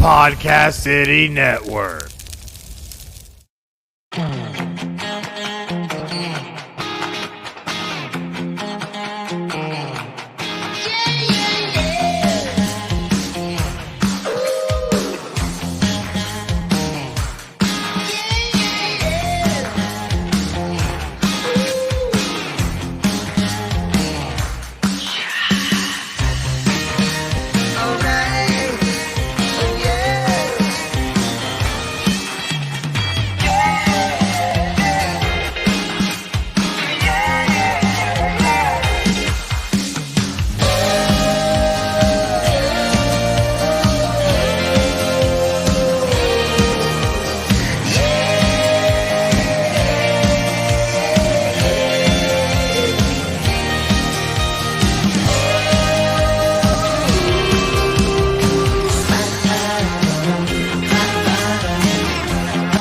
Podcast City Network.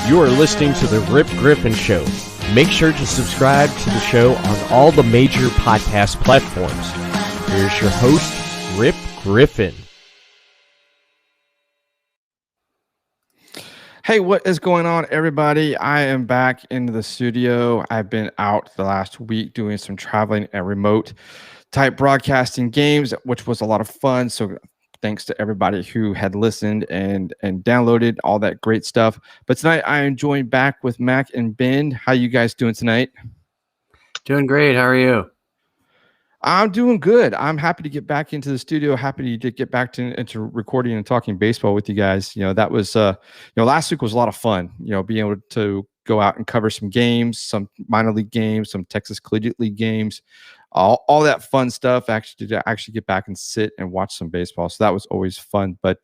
You are listening to the Rip Griffin Show. Make sure to subscribe to the show on all the major podcast platforms. Here's your host, Rip Griffin. Hey, what is going on, everybody? I am back into the studio. I've been out the last week doing some traveling and remote type broadcasting games, which was a lot of fun. So thanks to everybody who had listened and downloaded all that great stuff. But tonight I am joined back with Mac and Ben. How you guys doing tonight? Doing great. How are you? I'm doing good. I'm happy to get back into the studio. Happy to get back into recording and talking baseball with you guys. You know, that was, last week was a lot of fun, being able to go out and cover some games, some minor league games, some Texas Collegiate League games, all that fun stuff, actually get back and sit and watch some baseball. So that was always fun. But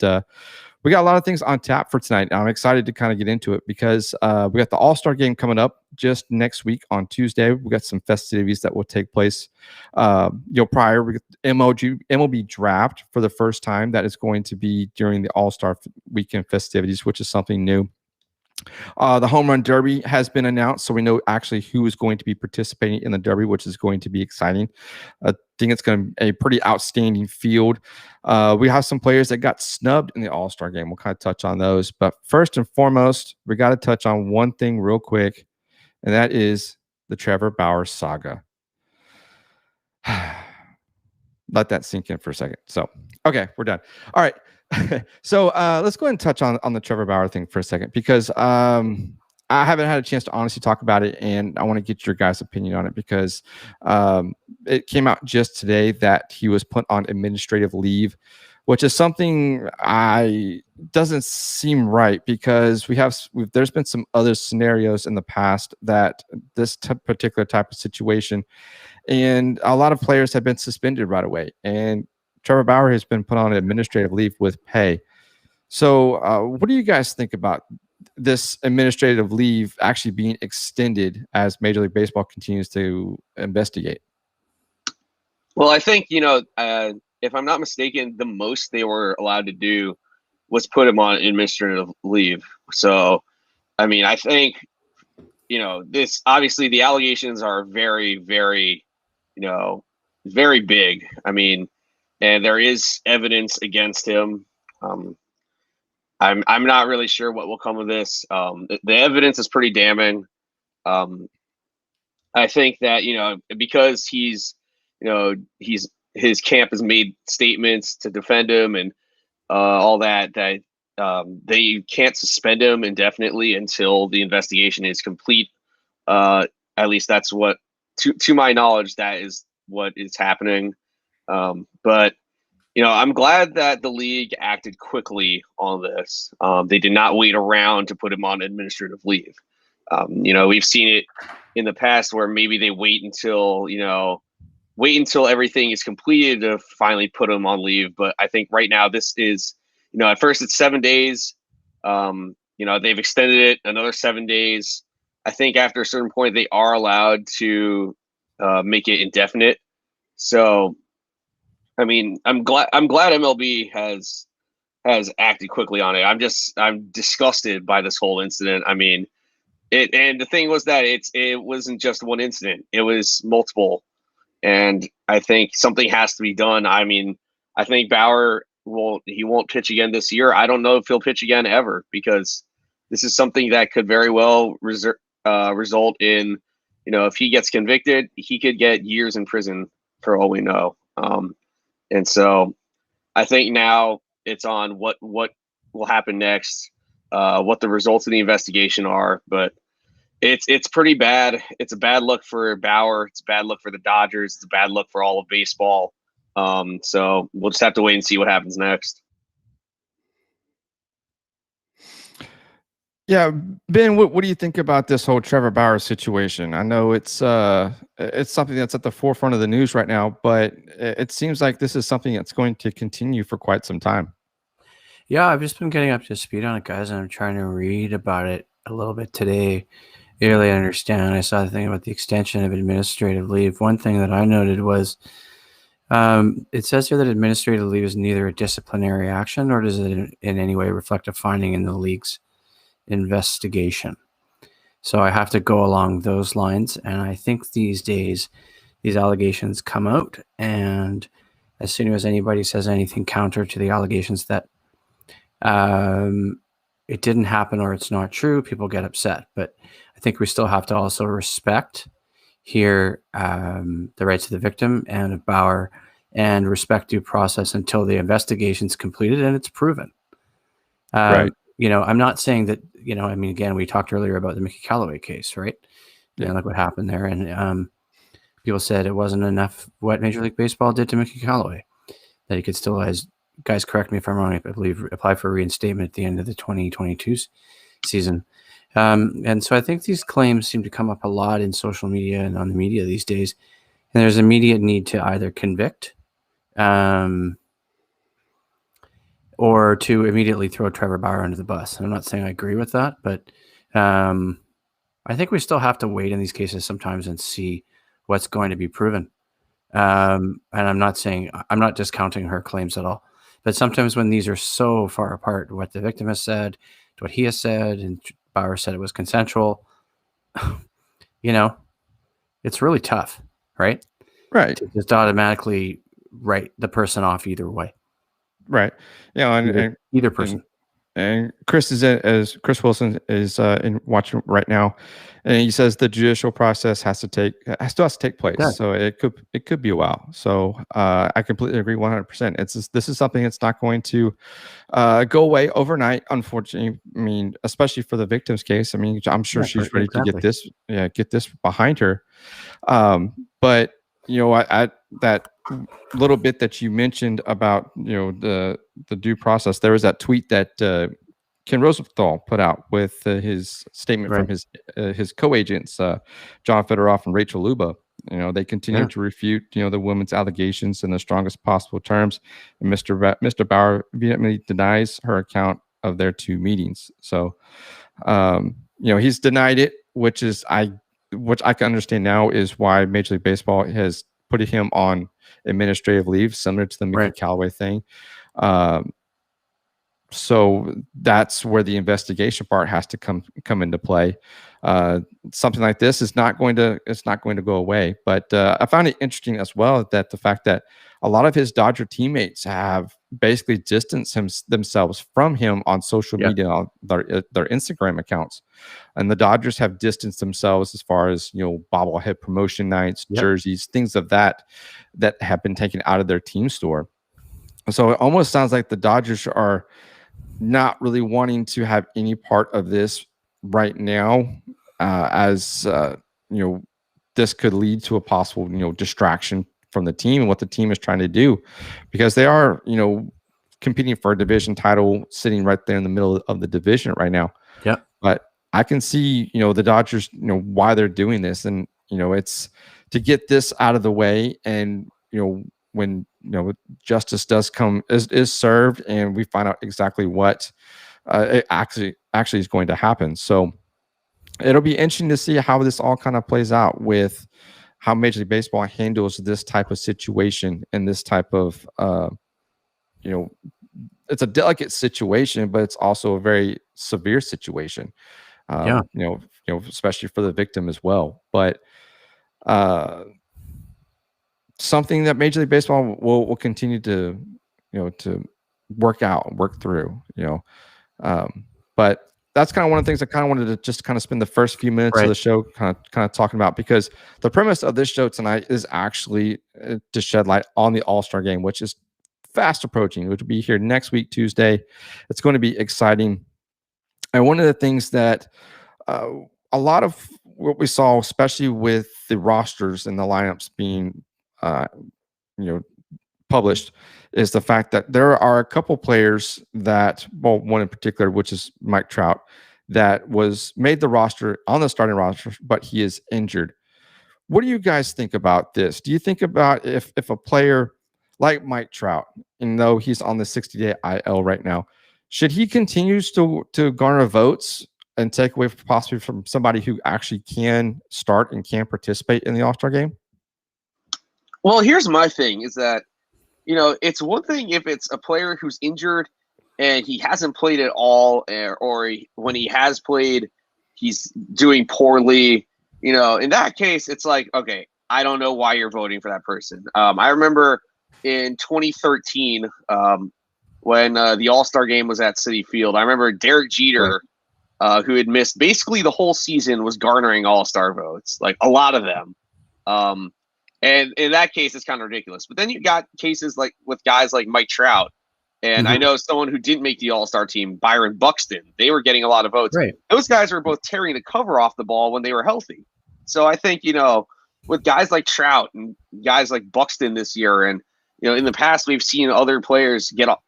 we got a lot of things on tap for tonight. I'm excited to kind of get into it because we got the All-Star game coming up just next week on Tuesday. We got some festivities that will take place prior. We got the MLB draft for the first time. That is going to be during the All-Star weekend festivities, which is something new. The Home Run Derby has been announced, so we know actually who is going to be participating in the Derby, which is going to be exciting. I think it's going to be a pretty outstanding field. We have some players that got snubbed in the All-Star game. We'll kind of touch on those. But first and foremost, we got to touch on one thing real quick, and that is the Trevor Bauer saga. Let that sink in for a second. So, okay, we're done. All right. So let's go ahead and touch on the Trevor Bauer thing for a second, because I haven't had a chance to honestly talk about it, and I want to get your guys' opinion on it because it came out just today that he was put on administrative leave, which is something doesn't seem right, because there's been some other scenarios in the past that this particular type of situation, and a lot of players have been suspended right away, and Trevor Bauer has been put on administrative leave with pay. So what do you guys think about this administrative leave actually being extended as Major League Baseball continues to investigate? Well, I think, if I'm not mistaken, the most they were allowed to do was put him on administrative leave. So, I mean, I think, this obviously the allegations are very, very, very big. I mean, and there is evidence against him. I'm not really sure what will come of this. The evidence is pretty damning. I think that because his camp has made statements to defend him and all that they can't suspend him indefinitely until the investigation is complete. At least that's what, to my knowledge, that is what is happening. But I'm glad that the league acted quickly on this. They did not wait around to put him on administrative leave. We've seen it in the past where maybe they wait until everything is completed to finally put him on leave. But I think right now this is, at first it's 7 days. They've extended it another 7 days. I think after a certain point they are allowed to make it indefinite. So, I mean, I'm glad MLB has acted quickly on it. I'm disgusted by this whole incident. I mean, and the thing was that it wasn't just one incident; it was multiple. And I think something has to be done. I mean, I think Bauer he won't pitch again this year. I don't know if he'll pitch again ever, because this is something that could very well result in, if he gets convicted, he could get years in prison for all we know. And so I think now it's on what will happen next, what the results of the investigation are. But it's pretty bad. It's a bad look for Bauer. It's a bad look for the Dodgers. It's a bad look for all of baseball. So we'll just have to wait and see what happens next. Yeah, Ben, what do you think about this whole Trevor Bauer situation? I know it's something that's at the forefront of the news right now, but it seems like this is something that's going to continue for quite some time. Yeah, I've just been getting up to speed on it, guys, and I'm trying to read about it a little bit today. Really understand. I saw the thing about the extension of administrative leave. One thing that I noted was it says here that administrative leave is neither a disciplinary action nor does it in any way reflect a finding in the league's investigation. So I have to go along those lines, and I think these days these allegations come out, and as soon as anybody says anything counter to the allegations that it didn't happen or it's not true, people get upset. But I think we still have to also respect here the rights of the victim and of Bauer, and respect due process until the investigation's completed and it's proven. Right. I'm not saying that, again, we talked earlier about the Mickey Callaway case, right? Yeah. Look what happened there. And people said it wasn't enough what Major League Baseball did to Mickey Callaway, that he could still, as guys, correct me if I'm wrong, I believe, apply for reinstatement at the end of the 2022 season. And so I think these claims seem to come up a lot in social media and on the media these days. And there's immediate need to either convict or to immediately throw Trevor Bauer under the bus. And I'm not saying I agree with that, but I think we still have to wait in these cases sometimes and see what's going to be proven. And I'm not discounting her claims at all. But sometimes when these are so far apart, what the victim has said to what he has said, and Bauer said it was consensual, it's really tough, right? Right. To just automatically write the person off either way. Right. And either person. And Chris Wilson is in watching right now, and he says the judicial process has to take place. Yeah. So it could be a while. So I completely agree 100%. This is something that's not going to go away overnight, unfortunately. I mean, especially for the victim's case. I mean, I'm sure she's ready to get this behind her. But I that little bit that you mentioned about the due process, there was that tweet that Ken Rosenthal put out with his statement from his co-agents John Fedorov and Rachel Luba. They continue to refute the woman's allegations in the strongest possible terms, and Mr. Bauer vehemently denies her account of their two meetings. So he's denied it, which I can understand now is why Major League Baseball has put him on administrative leave, similar to the Mickey Callaway thing. So that's where the investigation part has to come into play. Something like this is not going to go away. But I found it interesting as well that the fact that a lot of his Dodger teammates have basically distanced themselves from him on social media, on their Instagram accounts, and the Dodgers have distanced themselves as far as bobblehead promotion nights, jerseys, things of that have been taken out of their team store. So it almost sounds like the Dodgers are not really wanting to have any part of this right now, as this could lead to a possible distraction from the team and what the team is trying to do, because they are competing for a division title, sitting right there in the middle of the division right now. Yeah, but I can see the Dodgers why they're doing this, and it's to get this out of the way, and when justice does come is served, and we find out exactly what it actually is going to happen. So it'll be interesting to see how this all kind of plays out with how Major League Baseball handles this type of situation and this type of it's a delicate situation, but it's also a very severe situation. Especially for the victim as well. But something that Major League Baseball will continue to work through, but that's kind of one of the things I kind of wanted to just kind of spend the first few minutes of the show kind of talking about, because the premise of this show tonight is actually to shed light on the All-Star game, which is fast approaching, which will be here next week, Tuesday. It's going to be exciting. And one of the things that a lot of what we saw, especially with the rosters and the lineups being, published, is the fact that there are a couple players that, well, one in particular, which is Mike Trout, that was made the roster on the starting roster, but he is injured. What do you guys think about this? Do you think about if a player like Mike Trout, even though he's on the 60-day IL right now, should he continue to garner votes and take away possibly from somebody who actually can start and can participate in the All-Star game? Well, here's my thing is that, it's one thing if it's a player who's injured and he hasn't played at all, or when he has played, he's doing poorly. In that case, it's like, okay, I don't know why you're voting for that person. I remember in 2013, when the All-Star game was at Citi Field, I remember Derek Jeter, who had missed basically the whole season, was garnering All-Star votes, like a lot of them. And in that case, it's kind of ridiculous. But then you got cases like with guys like Mike Trout. And I know someone who didn't make the All-Star team, Byron Buxton. They were getting a lot of votes. Right. Those guys were both tearing the cover off the ball when they were healthy. So I think, with guys like Trout and guys like Buxton this year, and, in the past, we've seen other players get off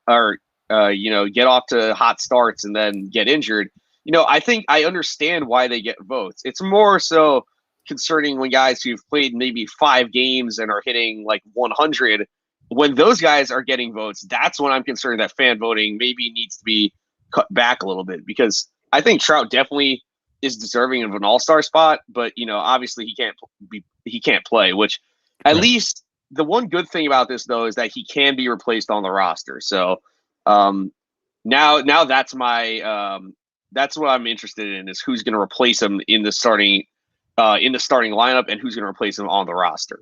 to hot starts and then get injured. I think I understand why they get votes. It's more so concerning when guys who've played maybe 5 games and are hitting like 100, when those guys are getting votes, that's when I'm concerned that fan voting maybe needs to be cut back a little bit, because I think Trout definitely is deserving of an all-star spot, but obviously he can't play, which at least the one good thing about this though is that he can be replaced on the roster. So now that's my that's what I'm interested in, is who's going to replace him in the starting lineup, and who's going to replace him on the roster.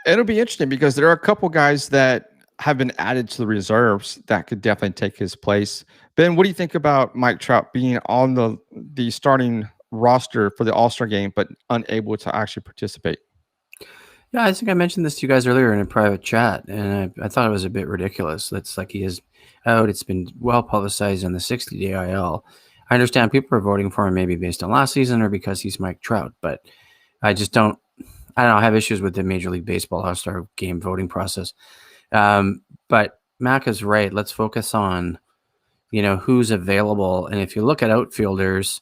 It'll be interesting because there are a couple guys that have been added to the reserves that could definitely take his place. Ben, what do you think about Mike Trout being on the starting roster for the All-Star game, but unable to actually participate? Yeah, I think I mentioned this to you guys earlier in a private chat, and I thought it was a bit ridiculous. That's like he is out. It's been well publicized on the 60-day IL. I understand people are voting for him maybe based on last season or because he's Mike Trout, but I don't have issues with the Major League Baseball All-Star game voting process. But Mac is right. Let's focus on, who's available. And if you look at outfielders,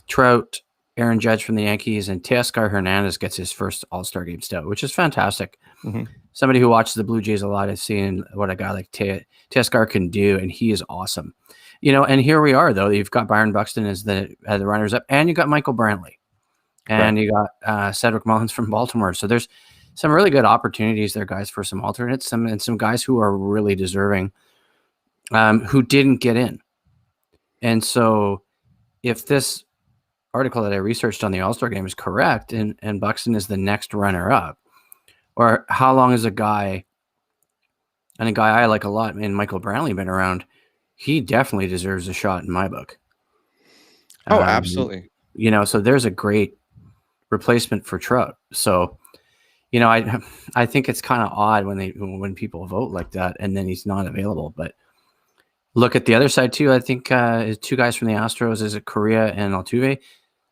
Trout, Aaron Judge from the Yankees, and Teoscar Hernandez gets his first All-Star game start, which is fantastic. Mm-hmm. Somebody who watches the Blue Jays a lot has seen what a guy like Teoscar can do, and he is awesome. And here we are, though. You've got Byron Buxton as the runners-up, and you got Michael Brantley. And you got Cedric Mullins from Baltimore. So there's some really good opportunities there, guys, for some alternates, and some guys who are really deserving, who didn't get in. And so if this article that I researched on the All-Star game is correct, and Buxton is the next runner-up, or how long is a guy, and a guy I like a lot, and Michael Brantley been around, he definitely deserves a shot in my book. Oh, absolutely. So there's a great replacement for Trout. So, I think it's kind of odd when people vote like that and then he's not available. But look at the other side too. I think 2 guys from the Astros, is it Correa and Altuve?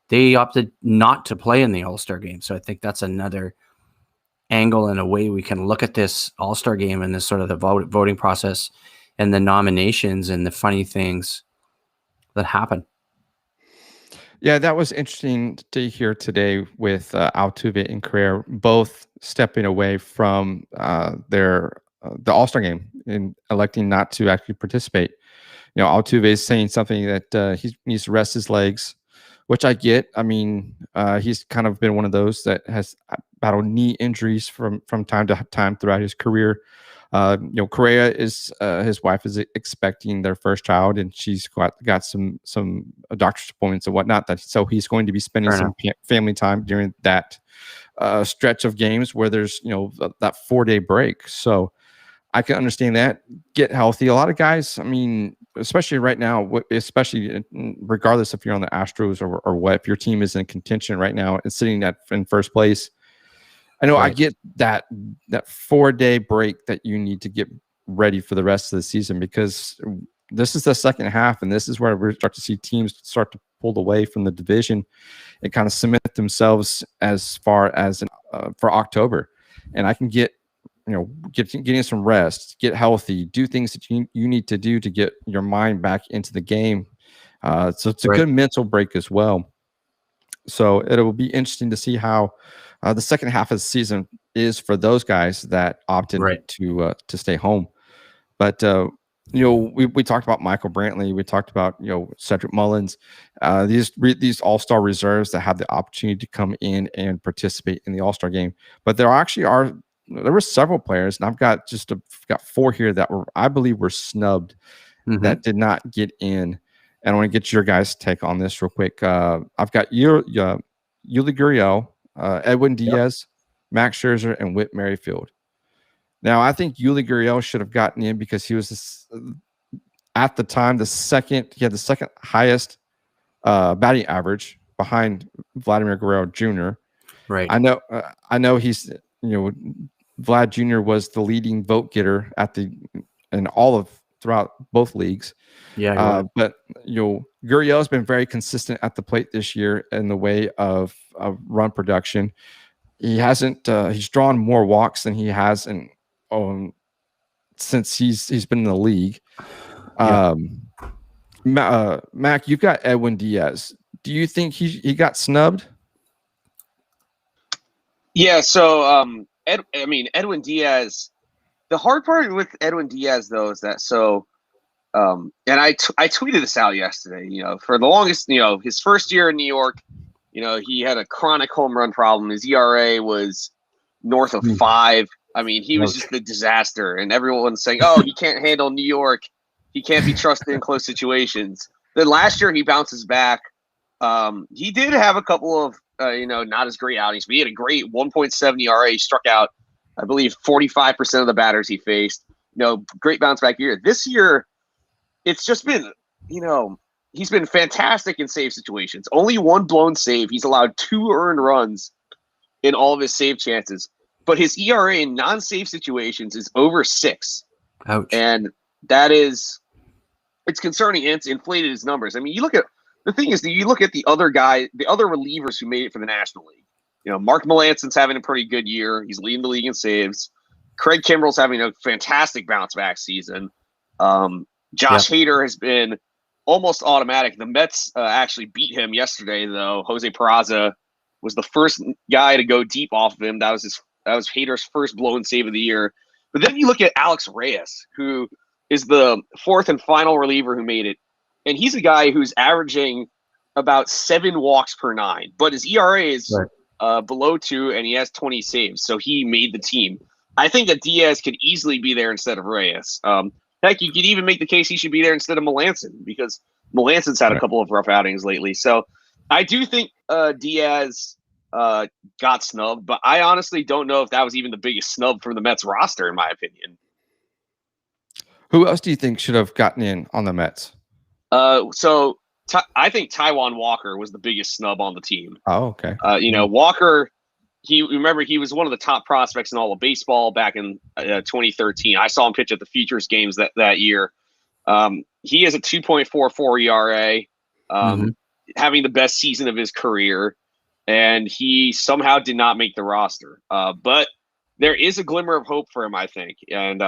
They opted not to play in the All-Star game. So I think that's another angle and a way we can look at this All-Star game and this sort of the voting process and the nominations and the funny things that happen. Yeah, that was interesting to hear today with Altuve and Correa both stepping away from the All-Star game and electing not to actually participate. Altuve is saying something that he needs to rest his legs, which I get. I mean, he's kind of been one of those that has battled knee injuries from time to time throughout his career. Correa is his wife is expecting their first child, and she's got some doctor's appointments and whatnot. So he's going to be spending some family time during that stretch of games where there's that 4-day break. So I can understand that. Get healthy. A lot of guys, I mean, especially right now, especially regardless if you're on the Astros or what, if your team is in contention right now and sitting in first place, I know I get that 4-day break that you need to get ready for the rest of the season, because this is the second half, and this is where we start to see teams start to pull away from the division and kind of cement themselves as far as for October. And I can get, getting some rest, get healthy, do things that you need to do to get your mind back into the game. So it's a good mental break as well. So it will be interesting to see how the second half of the season is for those guys that opted to stay home. But we talked about Michael Brantley. We talked about Cedric Mullins. These All-Star reserves that have the opportunity to come in and participate in the All-Star game. But there were several players, and I've got 4 here that I believe were snubbed, that did not get in. And I want to get your guys' take on this real quick. I've got Yuli Gurriel, Edwin Diaz, Max Scherzer, and Whit Merrifield. Now, I think Yuli Gurriel should have gotten in because he was at the time he had the second highest batting average behind Vladimir Guerrero Jr. Right. I know he's Vlad Jr. was the leading vote getter throughout both leagues. Yeah. But Gurriel has been very consistent at the plate this year in the way of run production. He hasn't. He's drawn more walks than he has since he's been in the league. Mac, you've got Edwin Diaz. Do you think he got snubbed? Yeah. So Edwin Diaz. The hard part with Edwin Diaz, though, is that and I tweeted this out yesterday. For the longest, his first year in New York, he had a chronic home run problem. His ERA was north of 5. I mean, he was just a disaster, and everyone's saying, "Oh, he can't handle New York. He can't be trusted in close situations." Then last year, he bounces back. He did have a couple of not as great outings, but he had a great 1.7 ERA. He struck out, I believe, 45% of the batters he faced. Great bounce back year. This year, it's just been, he's been fantastic in save situations. Only 1 blown save. He's allowed 2 earned runs in all of his save chances. But his ERA in non-save situations is over 6. Ouch. And it's concerning, and it's inflated his numbers. I mean, you look at the other relievers who made it for the National League. Mark Melanson's having a pretty good year. He's leading the league in saves. Craig Kimbrell's having a fantastic bounce back season. Josh Hader has been almost automatic. The Mets actually beat him yesterday, though. Jose Peraza was the first guy to go deep off of him. That was Hader's first blown save of the year. But then you look at Alex Reyes, who is the 4th and final reliever who made it. And he's a guy who's averaging about 7 walks per 9. But his ERA is below 2, and he has 20 saves. So he made the team. I think that Diaz could easily be there instead of Reyes. Heck, you could even make the case he should be there instead of Melanson, because Melanson's had a couple of rough outings lately. So I do think Diaz got snubbed, but I honestly don't know if that was even the biggest snub from the Mets roster, in my opinion. Who else do you think should have gotten in on the Mets? I think Taijuan Walker was the biggest snub on the team. Oh, okay. Walker, he was one of the top prospects in all of baseball back in 2013. I saw him pitch at the Futures games that year. He has a 2.44 ERA, having the best season of his career, and he somehow did not make the roster. But there is a glimmer of hope for him, I think, and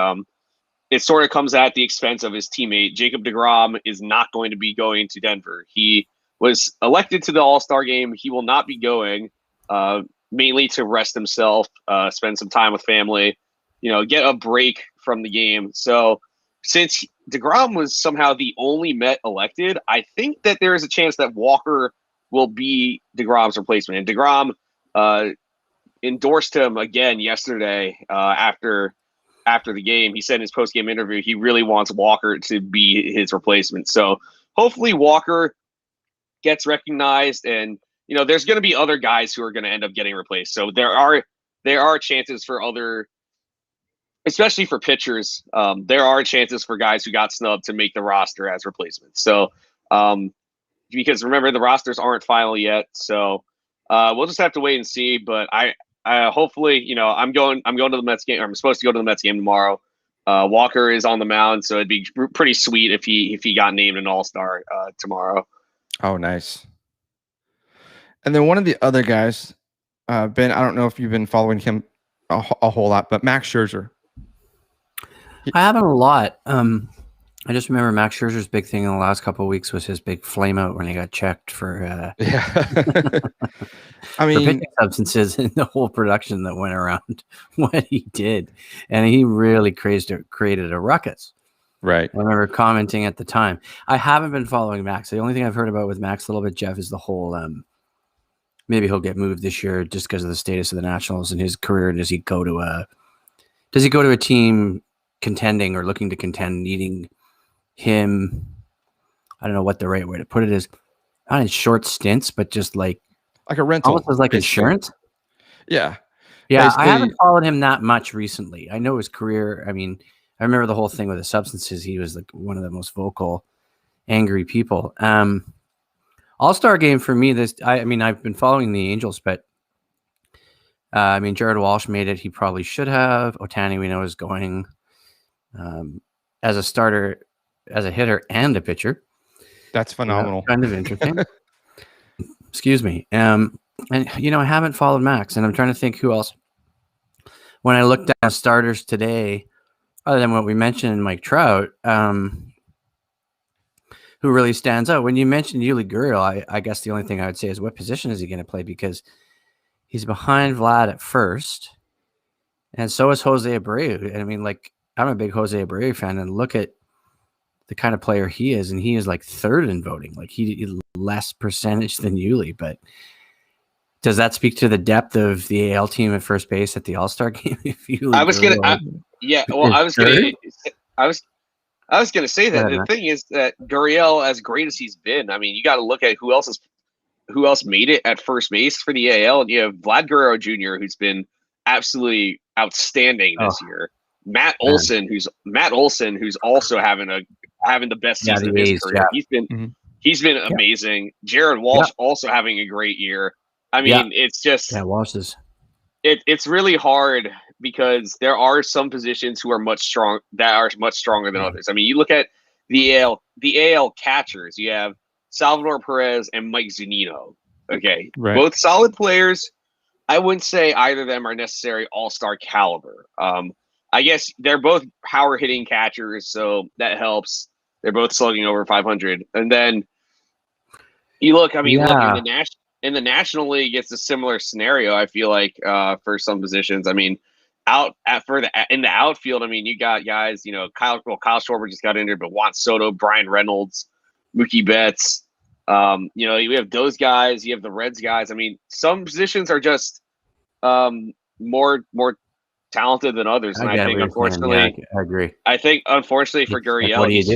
it sort of comes at the expense of his teammate. Jacob deGrom is not going to be going to Denver. He was elected to the All-Star game. He will not be going, mainly to rest himself, spend some time with family, get a break from the game. So since deGrom was somehow the only Met elected, I think that there is a chance that Walker will be deGrom's replacement. And deGrom endorsed him again yesterday after the game. He said in his post-game interview he really wants Walker to be his replacement. So hopefully Walker gets recognized, and there's going to be other guys who are going to end up getting replaced. So there are chances for other. especially for pitchers, there are chances for guys who got snubbed to make the roster as replacements. So, because remember, the rosters aren't final yet, so we'll just have to wait and see. But I hopefully, I'm going to the Mets game. I'm supposed to go to the Mets game tomorrow. Walker is on the mound, so it'd be pretty sweet if he got named an All-Star tomorrow. Oh, nice. And then one of the other guys, Ben, I don't know if you've been following him a whole lot, but Max Scherzer. I haven't a lot. I just remember Max Scherzer's big thing in the last couple of weeks was his big flame out when he got checked for I mean, for pitching substances and the whole production that went around what he did. And he really created a ruckus. Right. I remember commenting at the time. I haven't been following Max. The only thing I've heard about with Max a little bit, Jeff, is the whole maybe he'll get moved this year just because of the status of the Nationals and his career. Does he go to a team contending or looking to contend, needing him? I don't know what the right way to put it is. Not in short stints, but just like a rental. Almost as like insurance. Yeah. Yeah. Basically, I haven't followed him that much recently. I know his career. I mean, I remember the whole thing with the substances. He was like one of the most vocal, angry people. All-Star game for me. I mean, I've been following the Angels, but I mean, Jared Walsh made it. He probably should have. Ohtani, we know, is going as a starter, as a hitter and a pitcher. That's phenomenal. Kind of interesting. Excuse me. And I haven't followed Max, and I'm trying to think who else. When I looked at starters today, other than what we mentioned, Mike Trout, who really stands out. When you mentioned Yuli Gurriel, I guess the only thing I would say is what position is he going to play? Because he's behind Vlad at first, and so is Jose Abreu. And I mean, like, I'm a big Jose Abreu fan, and look at the kind of player he is, and he is like third in voting. Like, he less percentage than Yuli, but does that speak to the depth of the AL team at first base at the All-Star game? I was gonna say that. The thing is that Gurriel, as great as he's been, I mean, you got to look at who else made it at first base for the AL. And you have Vlad Guerrero Jr., who's been absolutely outstanding this year. Matt Olson, who's also having the best season of his career. Yeah. He's been amazing. Jared Walsh also having a great year. I mean, it's just Walsh is. It's really hard because there are some positions who are much stronger than others. I mean, you look at the AL catchers. You have Salvador Perez and Mike Zunino. Okay, right. Both solid players. I wouldn't say either of them are necessary all-star caliber. I guess they're both power hitting catchers, so that helps. They're both slugging over 500. And then you look. I mean, look in the National League, it's a similar scenario. I feel like for some positions. I mean, in the outfield, I mean, you got guys. Kyle Schwarber just got injured, but Juan Soto, Brian Reynolds, Mookie Betts. You have those guys. You have the Reds guys. I mean, some positions are just more talented than others, and I think unfortunately, I agree. I think unfortunately for Gurriel, what do you do?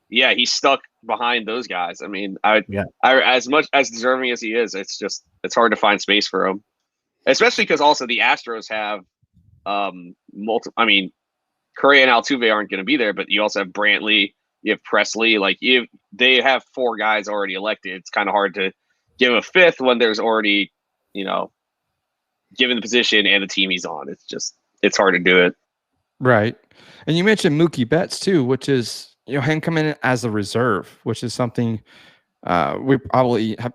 He's stuck behind those guys. I mean, I as much as deserving as he is, it's hard to find space for him, especially because also the Astros have multiple. I mean, Correa and Altuve aren't going to be there, but you also have Brantley, you have Presley. Like they have 4 guys already elected. It's kind of hard to give a 5th when there's already given the position and the team he's on. It's hard to do it. Right. And you mentioned Mookie Betts too, which is him coming in as a reserve, which is something we probably have,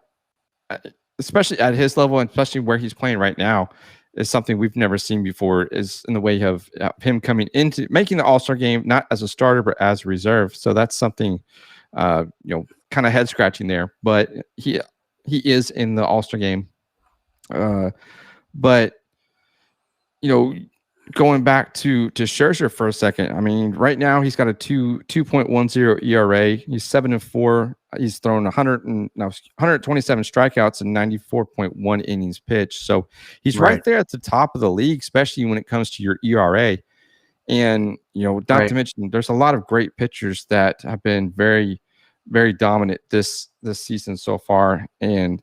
especially at his level and especially where he's playing right now, is something we've never seen before, is in the way of him coming into making the All-Star game, not as a starter, but as a reserve. So that's something, kind of head scratching there, but he is in the All-Star game. But, going back to Scherzer for a second, I mean, right now he's got a 2.10 ERA. He's 7-4. He's thrown 127 strikeouts and 94.1 innings pitched. So he's right there at the top of the league, especially when it comes to your ERA. And, not to mention, there's a lot of great pitchers that have been very, very dominant this season so far. And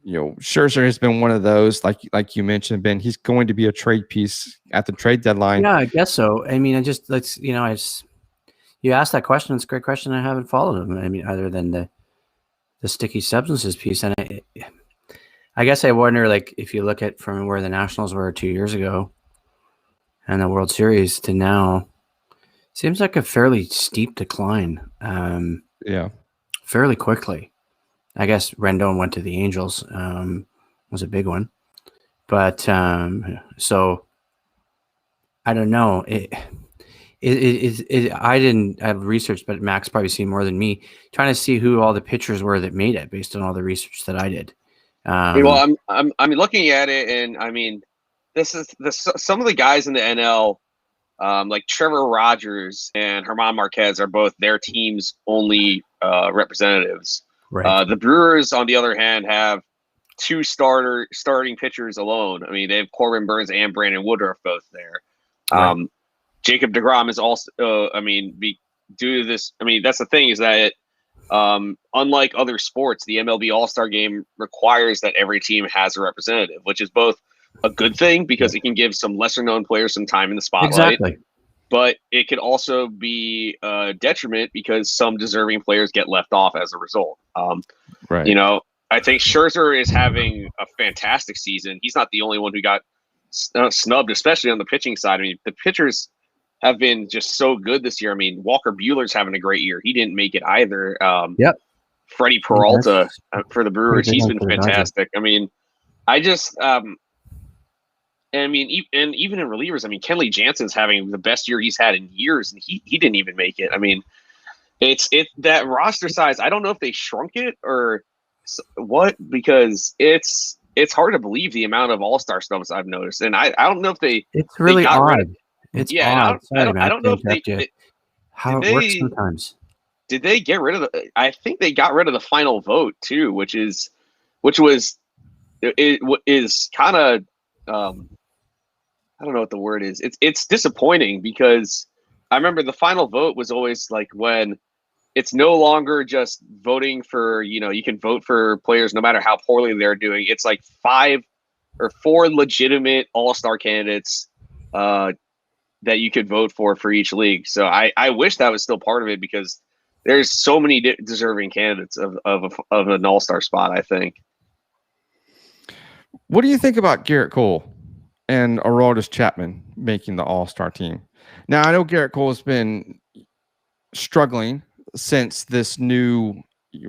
Scherzer has been one of those, like you mentioned, Ben. He's going to be a trade piece at the trade deadline. Yeah, I guess so. I mean, you asked that question. It's a great question. I haven't followed him. I mean, other than the sticky substances piece, and I guess I wonder, like, if you look at from where the Nationals were 2 years ago and the World Series to now, seems like a fairly steep decline. Fairly quickly. I guess Rendon went to the Angels, was a big one. But so I don't know. I've researched, but Max probably seen more than me, trying to see who all the pitchers were that made it based on all the research that I did. Well, I'm looking at it, and I mean, this is some of the guys in the NL, like Trevor Rogers and German Marquez are both their team's only representatives. Right. The Brewers, on the other hand, have two starting pitchers alone. I mean, they have Corbin Burns and Brandon Woodruff both there. Right. Jacob deGrom is also, due to this, I mean, that's the thing, is that unlike other sports, the MLB All-Star Game requires that every team has a representative, which is both a good thing because it can give some lesser-known players some time in the spotlight. Exactly. But it could also be a detriment because some deserving players get left off as a result. Right. I think Scherzer is having a fantastic season. He's not the only one who got snubbed, especially on the pitching side. I mean, the pitchers have been just so good this year. I mean, Walker Buehler's having a great year. He didn't make it either. Yep. Freddie Peralta for the Brewers, he's been fantastic. I mean, and even in relievers, I mean, Kenley Jansen's having the best year he's had in years, and he didn't even make it. I mean, it's that roster size. I don't know if they shrunk it or what, because it's hard to believe the amount of all-star snubs I've noticed, and I don't know if it's really odd. Odd. I don't know if how it works sometimes. Did they get rid of I think they got rid of the final vote too, which was kind of I don't know what the word is. It's disappointing because I remember the final vote was always like when it's no longer just voting for, you can vote for players no matter how poorly they're doing. It's like 5 or 4 legitimate all-star candidates that you could vote for each league. So I wish that was still part of it because there's so many deserving candidates of an all-star spot, I think. What do you think about Garrett Cole and Aroldis Chapman making the all-star team? Now, I know Garrett Cole has been struggling since this new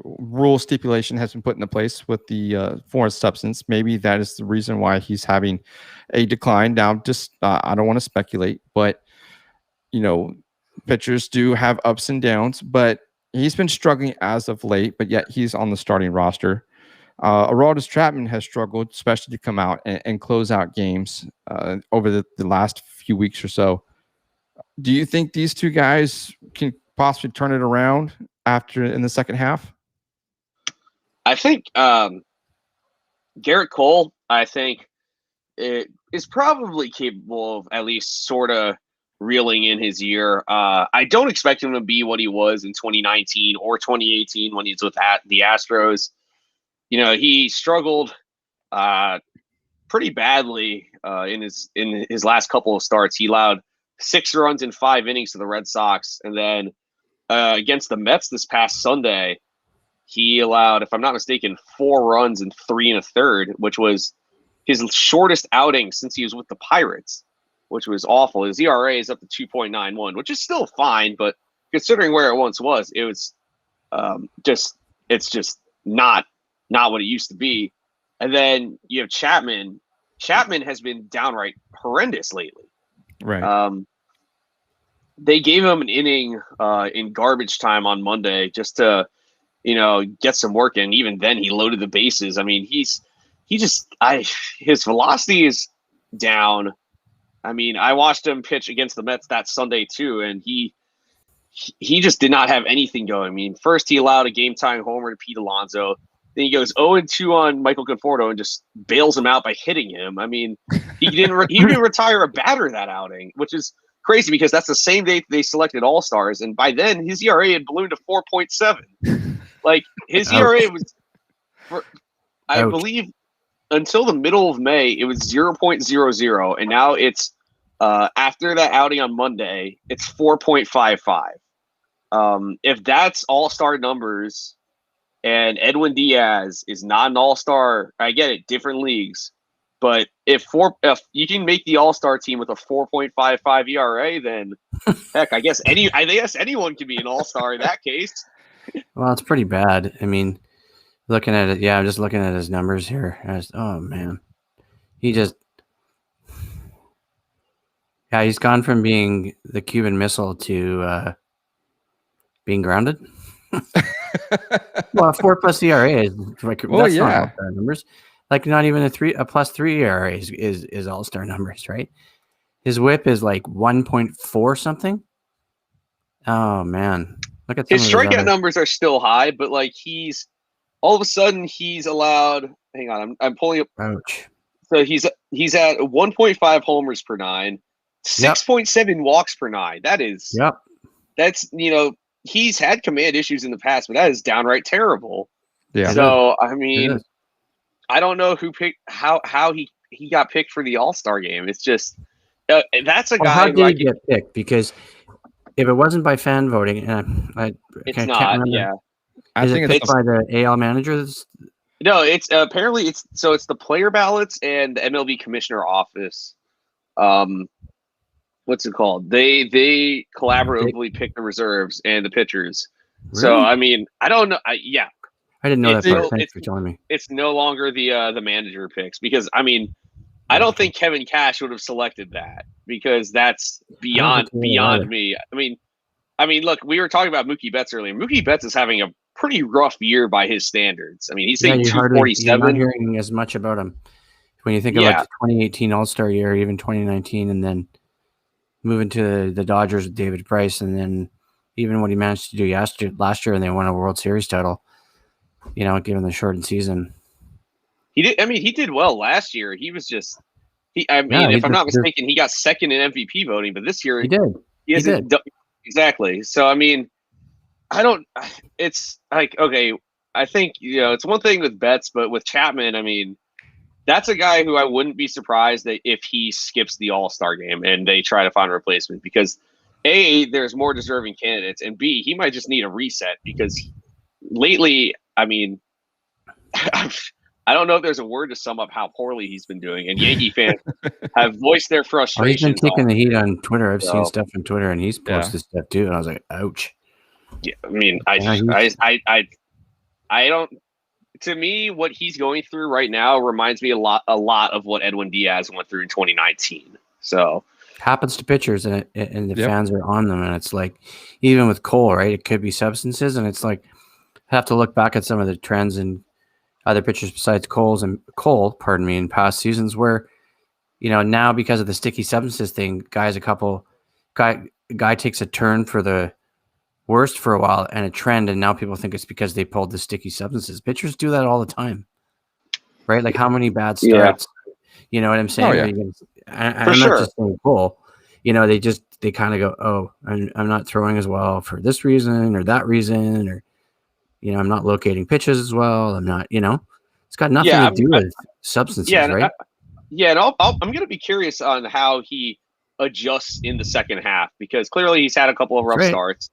rule stipulation has been put into place with the foreign substance. Maybe that is the reason why he's having a decline. Now, just I don't want to speculate, but pitchers do have ups and downs, but he's been struggling as of late, but yet he's on the starting roster. Aroldis Chapman has struggled, especially to come out and close out games over the last few weeks or so. Do you think these two guys can possibly turn it around in the second half? I think Garrett Cole, I think, is probably capable of at least sort of reeling in his year. I don't expect him to be what he was in 2019 or 2018 when he's with the Astros. He struggled pretty badly in his last couple of starts. He allowed 6 runs in 5 innings to the Red Sox, and then against the Mets this past Sunday, he allowed, if I'm not mistaken, 4 runs in 3 1/3, which was his shortest outing since he was with the Pirates, which was awful. His ERA is up to 2.91, which is still fine, but considering where it once was, it was it's just not what it used to be. And then you have Chapman. Chapman has been downright horrendous lately. Right. They gave him an inning in garbage time on Monday just to, get some work in. Even then, he loaded the bases. I mean, his velocity is down. I mean, I watched him pitch against the Mets that Sunday too, and he just did not have anything going. I mean, first he allowed a game-tying homer to Pete Alonso. Then he goes 0-2 on Michael Conforto and just bails him out by hitting him. I mean, he didn't retire a batter that outing, which is crazy because that's the same day they selected All-Stars, and by then his ERA had ballooned to 4.7. Like his ERA was, I believe until the middle of May, it was 0.00, and now it's after that outing on Monday, it's 4.55. If that's all-star numbers, and Edwin Diaz is not an all-star, I get it, different leagues. But if you can make the all-star team with a 4.55 ERA, then heck, I guess anyone can be an all-star in that case. Well, it's pretty bad. I mean, looking at it, I'm just looking at his numbers here. Oh man, he's gone from being the Cuban Missile to being grounded. Well, 4+ ERA is like not all-star numbers. Like not even a +3 ERA is all-star numbers, right? His WHIP is like 1.4 something. Oh man, look at his strikeout numbers are still high, but like he's all of a sudden he's allowed. Hang on, I'm pulling up. Ouch. So he's at 1.5 homers per 9, 6.7 walks per 9. That's he's had command issues in the past, but that is downright terrible. Yeah. So I mean, I don't know who picked how he got picked for the All-Star game. It's just that's a guy. How did he get picked? Because if it wasn't by fan voting, it's not. Yeah, I think it's by the AL manager. No, it's apparently it's the player ballots and the MLB commissioner office. What's it called? They collaboratively pick the reserves and the pitchers. Really? So I mean, I don't know. I didn't know that part. Thanks for telling me. It's no longer the manager picks because I mean, I don't think Kevin Cash would have selected that because that's beyond me. I mean, look, we were talking about Mookie Betts earlier. Mookie Betts is having a pretty rough year by his standards. I mean, he's saying 247. You're not hearing as much about him when you think about the 2018 All-Star year, even 2019, and then moving to the Dodgers with David Price, and then even what he managed to do last year, and they won a World Series title. You know, given the shortened season, he did. I mean, he did well last year. He was just. If I'm not mistaken, he got second in MVP voting, but this year he did. He did. Exactly. So I mean, it's like okay. I think it's one thing with Betts, but with Chapman, I mean, that's a guy who I wouldn't be surprised that if he skips the All-Star game and they try to find a replacement because A, there's more deserving candidates, and B, he might just need a reset because lately, I mean, I don't know if there's a word to sum up how poorly he's been doing, and Yankee fans have voiced their frustration. He's been taking the heat on Twitter. I've seen stuff on Twitter, and he's posted stuff too, and I was like, ouch. Yeah, I mean, I don't. To me, what he's going through right now reminds me a lot of what Edwin Diaz went through in 2019. So happens to pitchers, and the fans are on them, and it's like even with Cole, right? It could be substances, and it's like I have to look back at some of the trends in other pitchers besides Cole, in past seasons where now because of the sticky substances thing, guy takes a turn for the worst for a while and a trend, and now people think it's because they pulled the sticky substances. Pitchers do that all the time, right? Like how many bad starts? You know what I'm saying? Oh, yeah. For sure. Not just saying Cole. They kind of go, oh, I'm not throwing as well for this reason or that reason, or I'm not locating pitches as well. I'm not, it's got nothing to do with substances, right? And I'm going to be curious on how he adjusts in the second half because clearly he's had a couple of rough starts.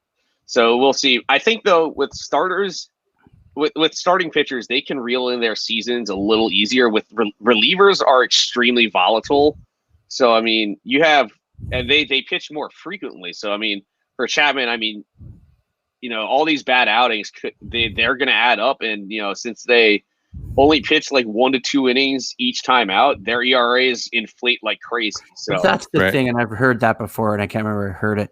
So we'll see. I think though with starters, with starting pitchers, they can reel in their seasons a little easier. With relievers are extremely volatile. So I mean, and they pitch more frequently. So I mean, for Chapman, I mean, all these bad outings they're going to add up, and since they only pitch like 1 to 2 innings each time out, their ERAs inflate like crazy. So but that's the thing, and I've heard that before, and I can't remember I heard it.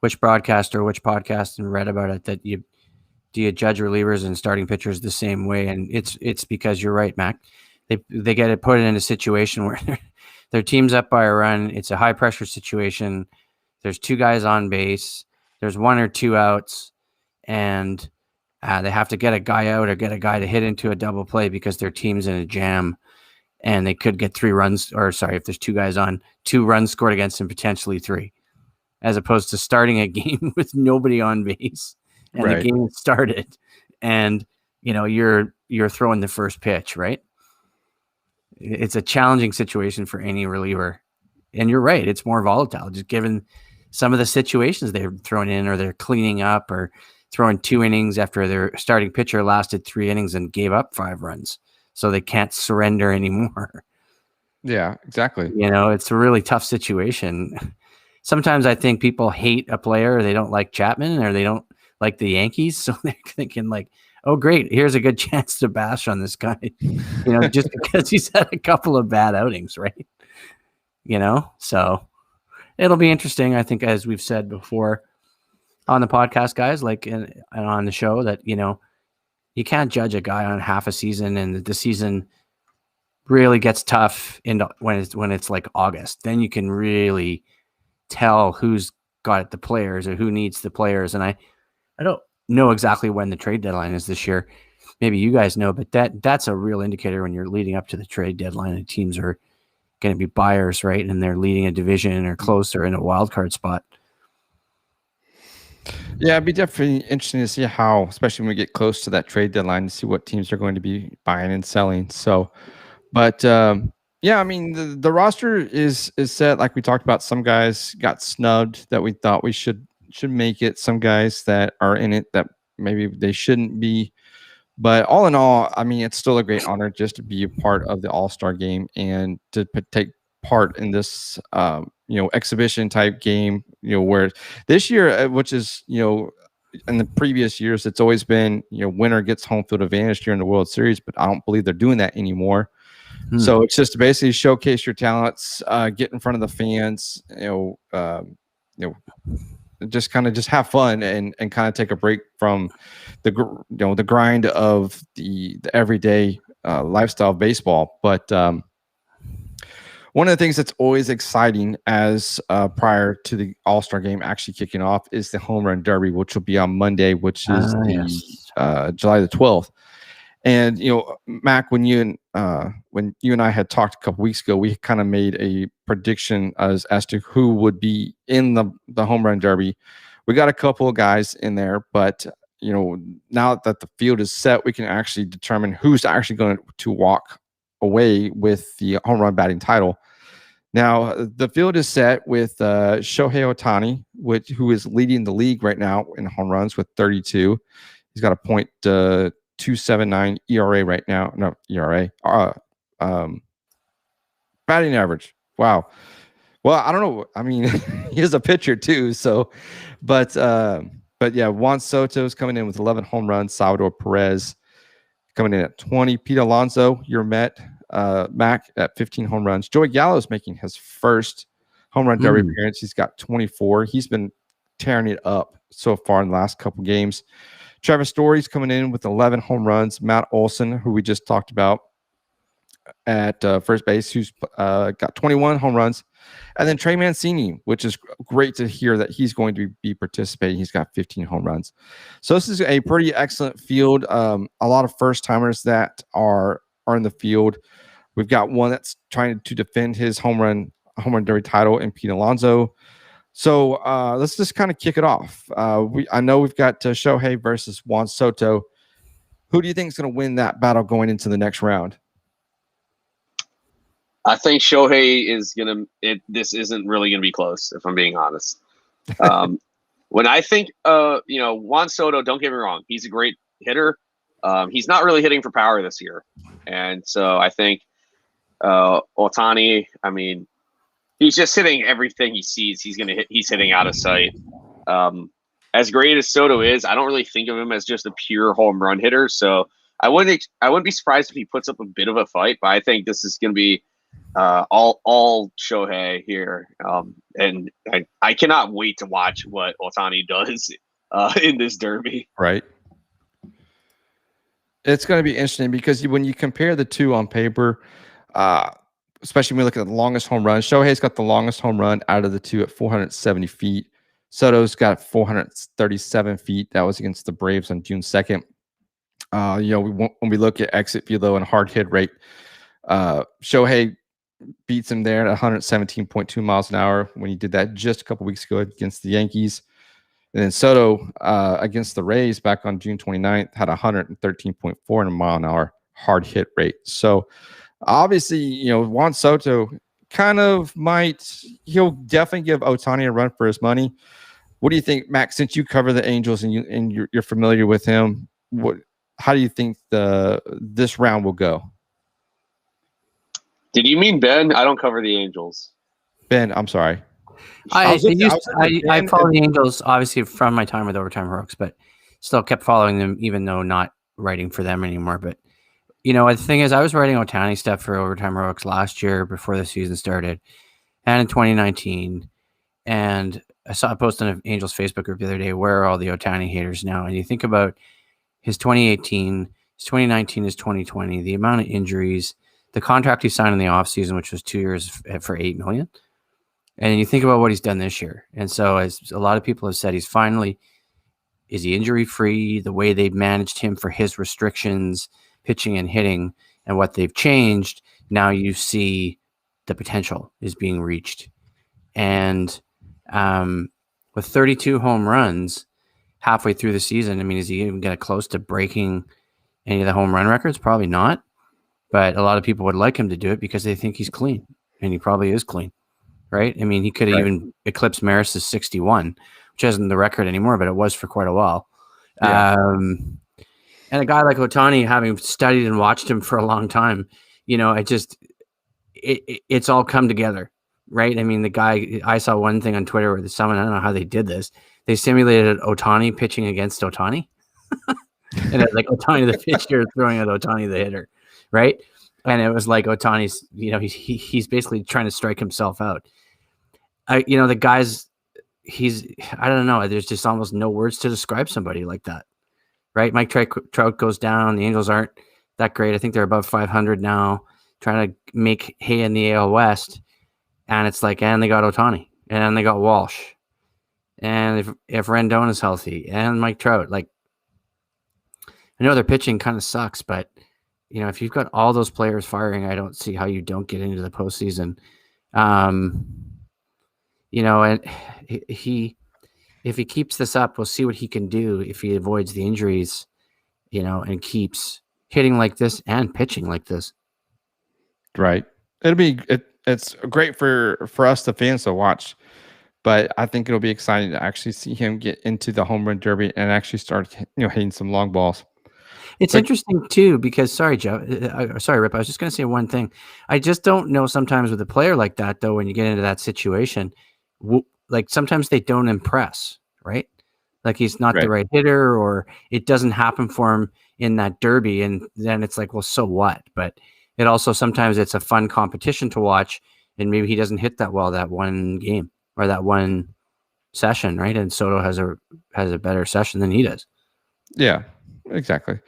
Which broadcaster, which podcast, and read about it that do you judge relievers and starting pitchers the same way? And it's because you're right, Mac. They get it put in a situation where their team's up by a run. It's a high pressure situation. There's 2 guys on base. There's 1 or 2 outs, and they have to get a guy out or get a guy to hit into a double play because their team's in a jam, and they could get 3 runs. Or sorry, if there's 2 guys on, 2 runs scored against them, potentially 3. As opposed to starting a game with nobody on base and the game started, and you're you're throwing the first pitch, right? It's a challenging situation for any reliever. And you're right, it's more volatile, just given some of the situations they're thrown in, or they're cleaning up, or throwing 2 innings after their starting pitcher lasted 3 innings and gave up 5 runs. So they can't surrender anymore. Yeah, exactly. It's a really tough situation. Sometimes I think people hate a player, they don't like Chapman, or they don't like the Yankees. So they're thinking like, oh, great, here's a good chance to bash on this guy, just because he's had a couple of bad outings, right? So it'll be interesting. I think, as we've said before on the podcast, guys, like and on the show, that, you can't judge a guy on half a season, and the season really gets tough when it's like August. Then you can really tell who's got the players or who needs the players. And I don't know exactly when the trade deadline is this year. Maybe you guys know, but that's a real indicator when you're leading up to the trade deadline and teams are going to be buyers, right? And they're leading a division or close or in a wild card spot. Yeah, it'd be definitely interesting to see how, especially when we get close to that trade deadline, to see what teams are going to be buying and selling. So, but yeah, I mean, the roster is set. Like we talked about, some guys got snubbed that we thought we should make it. Some guys that are in it that maybe they shouldn't be. But all in all, I mean, it's still a great honor just to be a part of the All-Star game and to take part in this, exhibition type game, where this year, which is, in the previous years, it's always been, winner gets home field advantage during the World Series, but I don't believe they're doing that anymore. So it's just to basically showcase your talents, get in front of the fans, just kind of just have fun and kind of take a break from the grind of the everyday lifestyle of baseball. But one of the things that's always exciting as prior to the All-Star game actually kicking off is the Home Run Derby, which will be on Monday, which is July the 12th. And Mac, when you and I had talked a couple weeks ago, we kind of made a prediction as to who would be in the Home Run Derby. We got a couple of guys in there, but now that the field is set, we can actually determine who's actually going to walk away with the home run batting title. Now the field is set with Shohei Ohtani, who is leading the league right now in home runs with 32. He's got a .279 ERA right now. No, ERA. Batting average. Wow. Well, I don't know. I mean, he is a pitcher too. So, but yeah, Juan Soto's coming in with 11 home runs. Salvador Perez coming in at 20. Pete Alonso, your Met, Mac at 15 home runs. Joey Gallo's making his first home run derby appearance. He's got 24. He's been tearing it up so far in the last couple games. Trevor Story's coming in with 11 home runs. Matt Olson, who we just talked about at first base, who's got 21 home runs. And then Trey Mancini, which is great to hear that he's going to be participating. He's got 15 home runs. So this is a pretty excellent field. A lot of first-timers that are in the field. We've got one that's trying to defend his home run derby title in Pete Alonso. So let's just kind of kick it off. I know we've got Shohei versus Juan Soto. Who do you think is going to win that battle going into the next round? I think Shohei is going to – this isn't really going to be close, if I'm being honest. When I think, Juan Soto, don't get me wrong, he's a great hitter. He's not really hitting for power this year. And so I think Ohtani, I mean, he's just hitting everything he sees. He's hitting out of sight. As great as Soto is, I don't really think of him as just a pure home run hitter. So I wouldn't be surprised if he puts up a bit of a fight, but I think this is going to be all Shohei here. And I cannot wait to watch what Ohtani does in this derby. Right. It's going to be interesting because when you compare the two on paper, especially when we look at the longest home run, Shohei's got the longest home run out of the two at 470 feet. Soto's got 437 feet. That was against the Braves on June 2nd. When we look at exit velo and hard hit rate, Shohei beats him there at 117.2 miles an hour when he did that just a couple weeks ago against the Yankees. And then Soto against the Reyes back on June 29th had 113.4 in a mile an hour hard hit rate. So obviously, Juan Soto kind of he'll definitely give Ohtani a run for his money. What do you think, Max, since you cover the Angels and you're familiar with him, how do you think this round will go? Did you mean Ben? I don't cover the Angels. Ben, I'm sorry. I follow the Angels obviously from my time with Overtime Heroics, but still kept following them even though not writing for them anymore. But the thing is, I was writing Ohtani stuff for Overtime Heroics last year before the season started, and in 2019, and I saw a post on an Angels Facebook group the other day. Where are all the Ohtani haters now? And you think about his 2018, his 2019, his 2020, the amount of injuries, the contract he signed in the offseason, which was 2 years for $8 million. And you think about what he's done this year. And so, as a lot of people have said, is he injury free? The way they've managed him for his restrictions, pitching and hitting, and what they've changed, now you see the potential is being reached. And with 32 home runs halfway through the season, I mean, is he even getting close to breaking any of the home run records? Probably not. But a lot of people would like him to do it because they think he's clean, and he probably is clean. Right? I mean, he could have even eclipsed Maris's 61, which isn't the record anymore, but it was for quite a while. Yeah. And a guy like Ohtani, having studied and watched him for a long time, it's all come together, right? I mean, the guy, I saw one thing on Twitter where I don't know how they did this. They simulated Ohtani pitching against Ohtani. And it's like Ohtani the pitcher throwing at Ohtani the hitter, right? And it was like Ohtani's, he's basically trying to strike himself out. The guy's, I don't know. There's just almost no words to describe somebody like that, right? Mike Trout goes down. The Angels aren't that great. I think they're above 500 now, trying to make hay in the AL West. And it's like, and they got Ohtani, and they got Walsh. And if Rendon is healthy, and Mike Trout, like, I know their pitching kind of sucks, but if you've got all those players firing, I don't see how you don't get into the postseason. And if he keeps this up, we'll see what he can do if he avoids the injuries, and keeps hitting like this and pitching like this. Right. It's great for us, the fans, to watch, but I think it'll be exciting to actually see him get into the home run derby and actually start, hitting some long balls. It's interesting too, because sorry, Joe, sorry, Rip. I was just going to say one thing. I just don't know sometimes with a player like that, though, when you get into that situation, like sometimes they don't impress, right? Like he's not the right hitter, or it doesn't happen for him in that derby. And then it's like, well, so what? But it also, sometimes it's a fun competition to watch, and maybe he doesn't hit that well that one game or that one session, right? And Soto has a better session than he does. Yeah, exactly.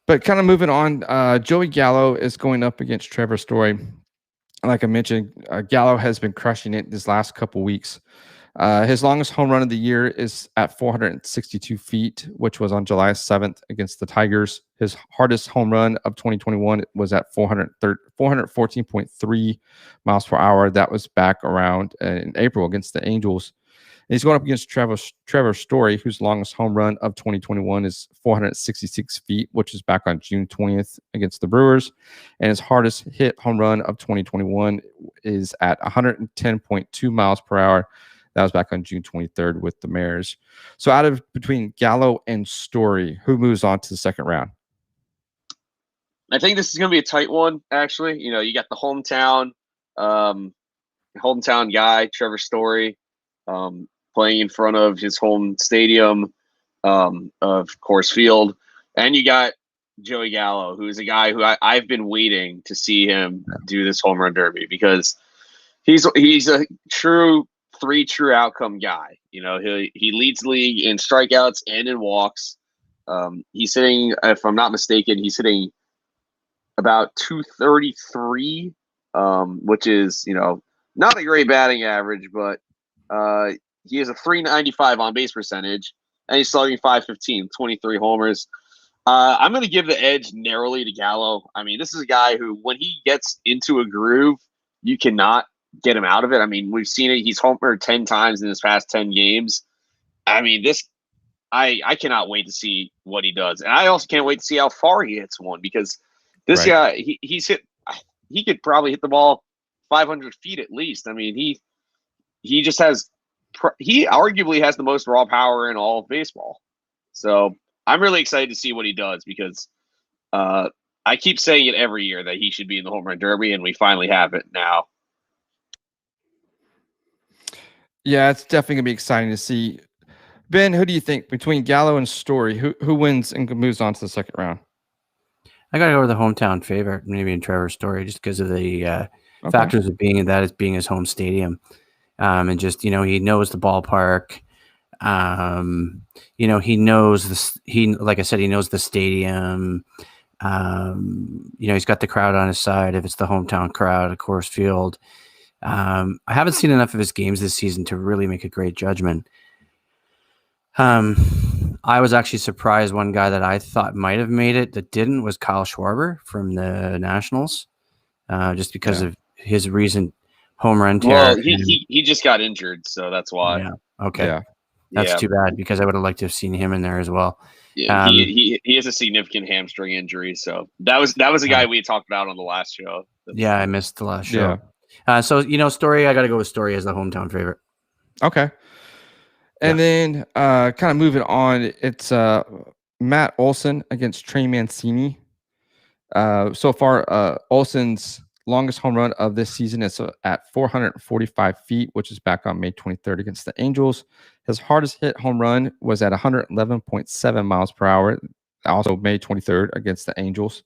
But kind of moving on, Joey Gallo is going up against Trevor Story. Like I mentioned, Gallo has been crushing it this last couple weeks. His longest home run of the year is at 462 feet, which was on July 7th against the Tigers. His hardest home run of 2021 was at 414.3 miles per hour. That was back around in April against the Angels. And he's going up against Trevor Story, whose longest home run of 2021 is 466 feet, which is back on June 20th against the Brewers. And his hardest hit home run of 2021 is at 110.2 miles per hour. That was back on June 23rd with the Mariners. So between Gallo and Story, who moves on to the second round? I think this is going to be a tight one, actually. You got the hometown guy, Trevor Story, playing in front of his home stadium, of Coors Field. And you got Joey Gallo, who's a guy who I've been waiting to see him do this home run derby, because he's a true outcome guy. He leads the league in strikeouts and in walks. He's hitting, if I'm not mistaken, he's hitting about 233, which is, not a great batting average, but he has a 395 on base percentage, and he's slugging 515, 23 homers. I'm going to give the edge narrowly to Gallo. I mean, this is a guy who, when he gets into a groove, you cannot get him out of it. I mean, we've seen it. He's homered 10 times in his past 10 games. I mean, I cannot wait to see what he does, and I also can't wait to see how far he hits one, because this guy he could probably hit the ball 500 feet at least. I mean, he just has he arguably has the most raw power in all of baseball. So I'm really excited to see what he does, because I keep saying it every year that he should be in the home run derby, and we finally have it now. Yeah, it's definitely gonna be exciting to see. Ben, who do you think between Gallo and Story, who wins and moves on to the second round? I gotta go with the hometown favorite, maybe in Trevor's Story, just because of the factors of being as being his home stadium, and just he knows the ballpark. He knows like I said, he knows the stadium. He's got the crowd on his side if it's the hometown crowd at Coors Field. I haven't seen enough of his games this season to really make a great judgment. I was actually surprised. One guy that I thought might have made it that didn't was Kyle Schwarber from the Nationals, just because of his recent home run tear. Well, he just got injured, so that's why. Yeah. Okay. That's too bad, because I would have liked to have seen him in there as well. Yeah, he has a significant hamstring injury, so that was a guy we had talked about on the last show. Yeah, I missed the last show. So Story, I got to go with Story as the hometown favorite. Okay. And then kind of moving on, it's Matt Olson against Trey Mancini. So far, Olson's longest home run of this season is at 445 feet, which is back on May 23rd against the Angels. His hardest hit home run was at 111.7 miles per hour, also May 23rd against the Angels.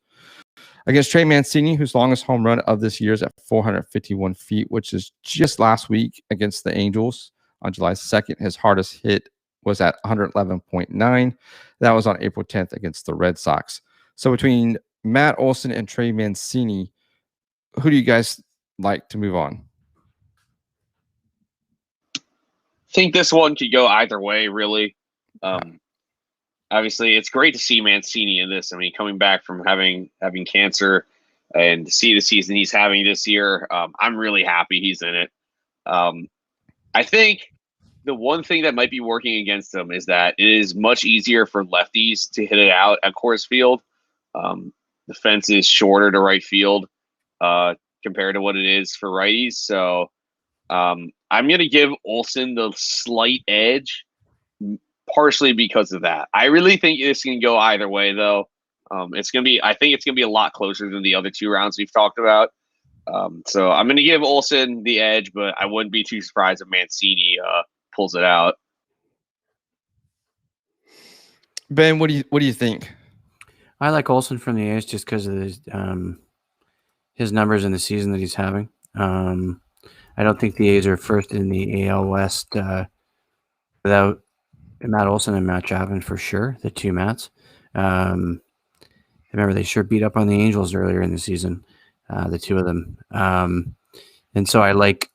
Against Trey Mancini, whose longest home run of this year is at 451 feet, which is just last week against the Angels on July 2nd. His hardest hit was at 111.9. That was on April 10th against the Red Sox. So between Matt Olson and Trey Mancini, who do you guys like to move on? I think this one could go either way, really. Obviously, it's great to see Mancini in this. I mean, coming back from having cancer and to see the season he's having this year, I'm really happy he's in it. I think the one thing that might be working against him is that it is much easier for lefties to hit it out at Coors Field. The fence is shorter to right field compared to what it is for righties. So I'm going to give Olson the slight edge, partially because of that. I really think this can go either way, though. I think it's going to be a lot closer than the other two rounds we've talked about. So I'm going to give Olson the edge, but I wouldn't be too surprised if Mancini pulls it out. Ben, what do you think? I like Olson from the A's just because of his numbers in the season that he's having. I don't think the A's are first in the AL West without Matt Olson and Matt Chapman for sure, the two Matts. Remember, they sure beat up on the Angels earlier in the season, the two of them. And so I like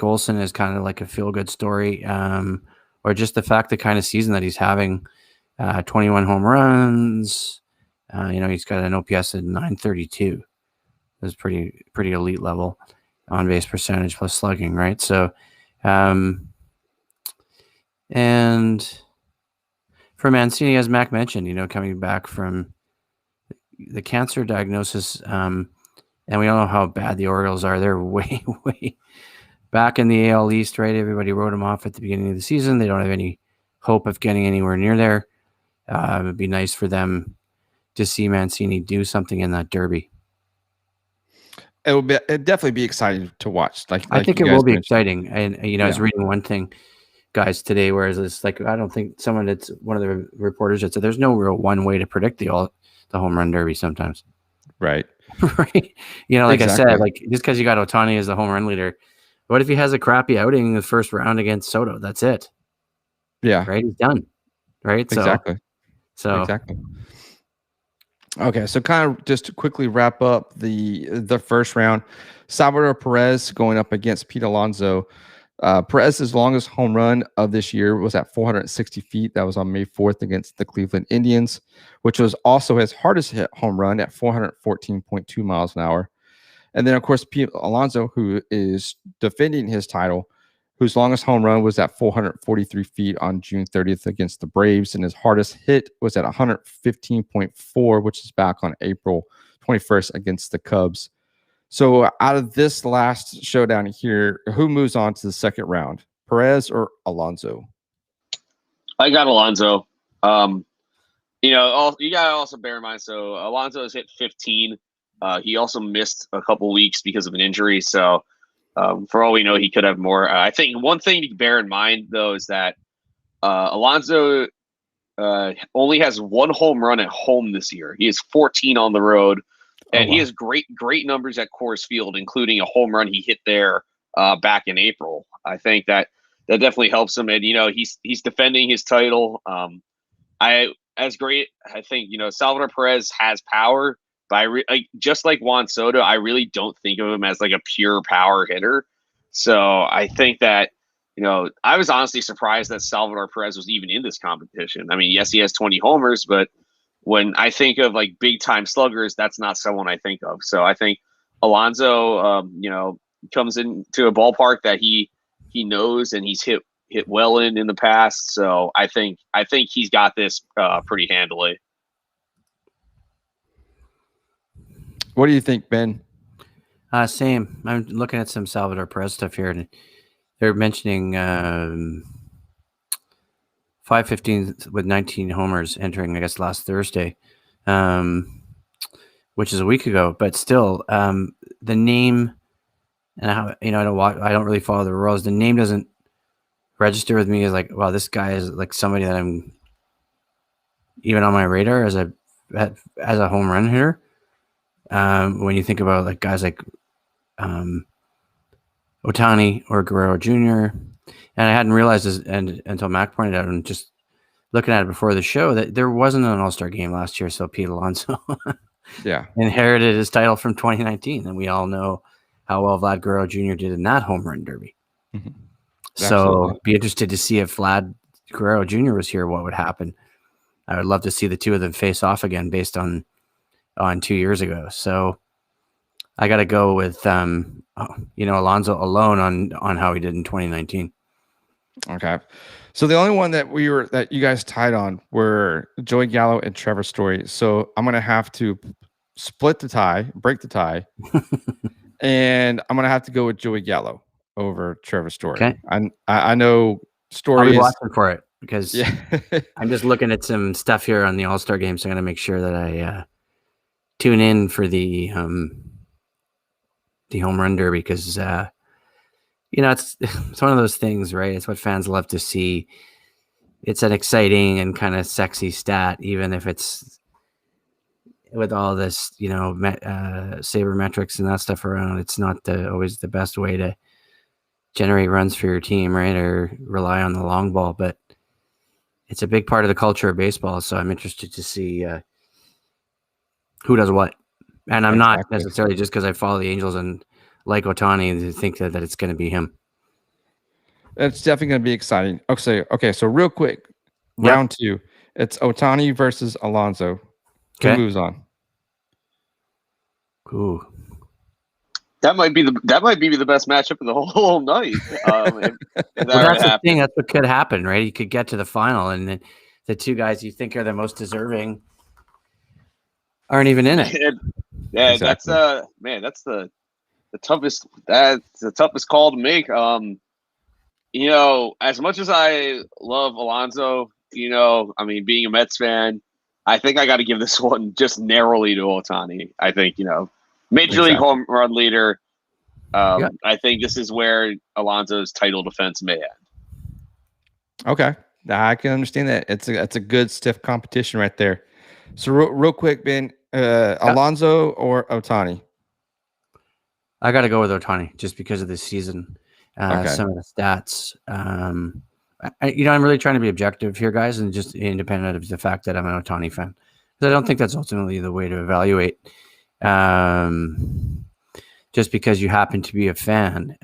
Olson as kind of like a feel-good story, or just the fact the kind of season that he's having. 21 home runs. He's got an OPS at 932. That's pretty elite level. On base percentage plus slugging, right? So, and for Mancini, as Mac mentioned, coming back from the cancer diagnosis, and we all know how bad the Orioles are. They're way, way back in the AL East, right? Everybody wrote them off at the beginning of the season. They don't have any hope of getting anywhere near there. It'd be nice for them to see Mancini do something in that derby. It'd definitely be exciting to watch. I think it will be exciting. And I was reading one thing, guys, today, whereas it's like I don't think one of the reporters that said there's no real one way to predict the home run derby sometimes. Right. Right. Like exactly. I said, like just because you got Ohtani as the home run leader, what if he has a crappy outing in the first round against Soto? That's it. Yeah. Right. He's done. Right. Exactly. Exactly. Okay, so kind of just to quickly wrap up the first round, Salvador Perez going up against Pete Alonso. Perez's longest home run of this year was at 460 feet. That was on May 4th against the Cleveland Indians, which was also his hardest hit home run at 414.2 miles an hour. And then, of course, Pete Alonso, who is defending his title, whose longest home run was at 443 feet on June 30th against the Braves, and his hardest hit was at 115.4, which is back on April 21st against the Cubs. So out of this last showdown here, who moves on to the second round, Perez or Alonso? I got Alonso. You got to also bear in mind, so Alonso has hit 15. He also missed a couple weeks because of an injury. So for all we know, he could have more. I think one thing to bear in mind, though, is that Alonso only has one home run at home this year. He has 14 on the road, and he has great numbers at Coors Field, including a home run he hit there back in April. I think that definitely helps him, and he's defending his title. I think Salvador Perez has power, but just like Juan Soto, I really don't think of him as like a pure power hitter. So I think that I was honestly surprised that Salvador Perez was even in this competition. I mean, yes, he has 20 homers, but when I think of like big time sluggers, that's not someone I think of. So I think Alonso, comes into a ballpark that he knows and he's hit well in the past. So I think he's got this pretty handily. What do you think, Ben? Same. I'm looking at some Salvador Perez stuff here, and they're mentioning 515 with 19 homers entering, I guess, last Thursday, which is a week ago. But still, the name, and I don't really follow the rules. The name doesn't register with me as like, wow, this guy is like somebody that I'm even on my radar as a home run hitter. When you think about like guys like Ohtani or Guerrero Jr., and I hadn't realized this until Mac pointed out, and just looking at it before the show, that there wasn't an All-Star game last year, so Pete Alonso inherited his title from 2019, and we all know how well Vlad Guerrero Jr. did in that home run derby. Mm-hmm. So be interested to see if Vlad Guerrero Jr. was here, what would happen. I would love to see the two of them face off again based on 2 years ago. So I got to go with Alonso alone on how he did in 2019. Okay. So the only one that you guys tied on were Joey Gallo and Trevor Story. So I'm going to have to break the tie, and I'm going to have to go with Joey Gallo over Trevor Story. Okay. I know Story I'll be watching for it because I'm just looking at some stuff here on the All-Star game, so I'm going to make sure that I tune in for the home run derby because it's one of those things, right? It's what fans love to see. It's an exciting and kind of sexy stat, even if it's with all this, sabermetrics and that stuff around. It's not always the best way to generate runs for your team, right? Or rely on the long ball, but it's a big part of the culture of baseball. So I'm interested to see who does what. And I'm not necessarily just because I follow the Angels and like Ohtani to think that it's going to be him. It's definitely going to be exciting. Okay. So real quick, round 2, it's Ohtani versus Alonso. Who moves on? Ooh. That might be the best matchup of the whole night. If that's the thing. That's what could happen, right? You could get to the final, and then the two guys you think are the most deserving aren't even in it. Yeah, exactly. That's the toughest. That's the toughest call to make. As much as I love Alonso, being a Mets fan, I think I got to give this one just narrowly to Ohtani. I think Major League home run leader. I think this is where Alonso's title defense may end. Okay, I can understand that. It's a good stiff competition right there. So real quick, Ben, Alonso or Ohtani? I got to go with Ohtani just because of this season. Some of the stats. I'm really trying to be objective here, guys, and just independent of the fact that I'm an Ohtani fan. Because I don't think that's ultimately the way to evaluate. Just because you happen to be a fan.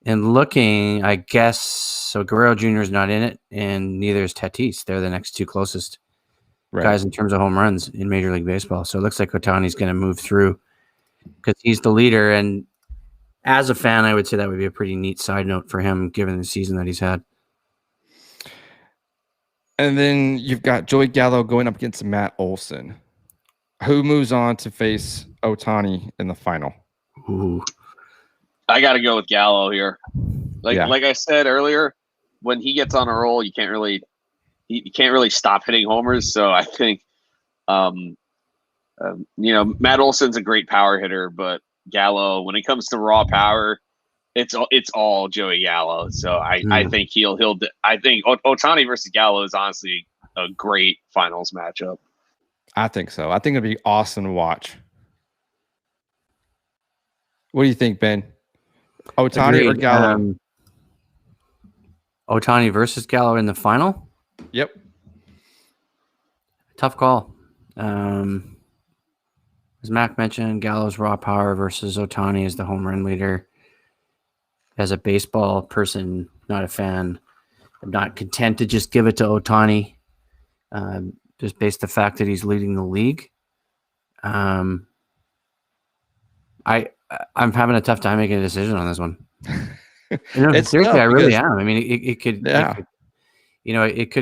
And looking, I guess, so Guerrero Jr. is not in it, and neither is Tatis. They're the next two closest guys in terms of home runs in Major League Baseball. So it looks like Ohtani's going to move through because he's the leader. And as a fan, I would say that would be a pretty neat side note for him, given the season that he's had. And then you've got Joey Gallo going up against Matt Olson, who moves on to face Ohtani in the final. Ooh. I got to go with Gallo here. Like I said earlier, when he gets on a roll, you can't really stop hitting homers. So I think, Matt Olson's a great power hitter, but Gallo, when it comes to raw power, it's all Joey Gallo. So I think I think Ohtani versus Gallo is honestly a great finals matchup. I think so. I think it'd be awesome to watch. What do you think, Ben? Ohtani or Gallo? Ohtani versus Gallo in the final? Yep. Tough call. As Mac mentioned, Gallo's raw power versus Ohtani as the home run leader. As a baseball person, not a fan, I'm not content to just give it to Ohtani, just based on the fact that he's leading the league. I'm having a tough time making a decision on this one. Seriously, I really am. I mean, it could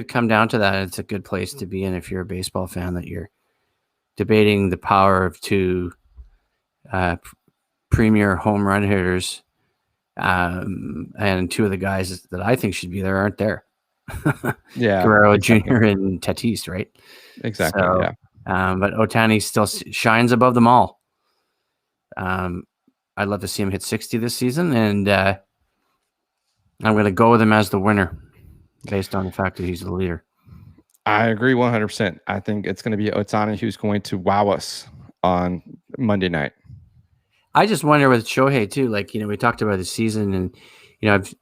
come down to that. It's a good place to be in if you're a baseball fan, that you're debating the power of two premier home run hitters, and two of the guys that I think should be there aren't there. Yeah, Guerrero Jr. and Tatis, right? Exactly. So, yeah. But Ohtani still shines above them all. I'd love to see him hit 60 this season, and I'm going to go with him as the winner based on the fact that he's the leader. I agree 100%. I think it's going to be Ohtani who's going to wow us on Monday night. I just wonder with Shohei too, we talked about the season, and, I've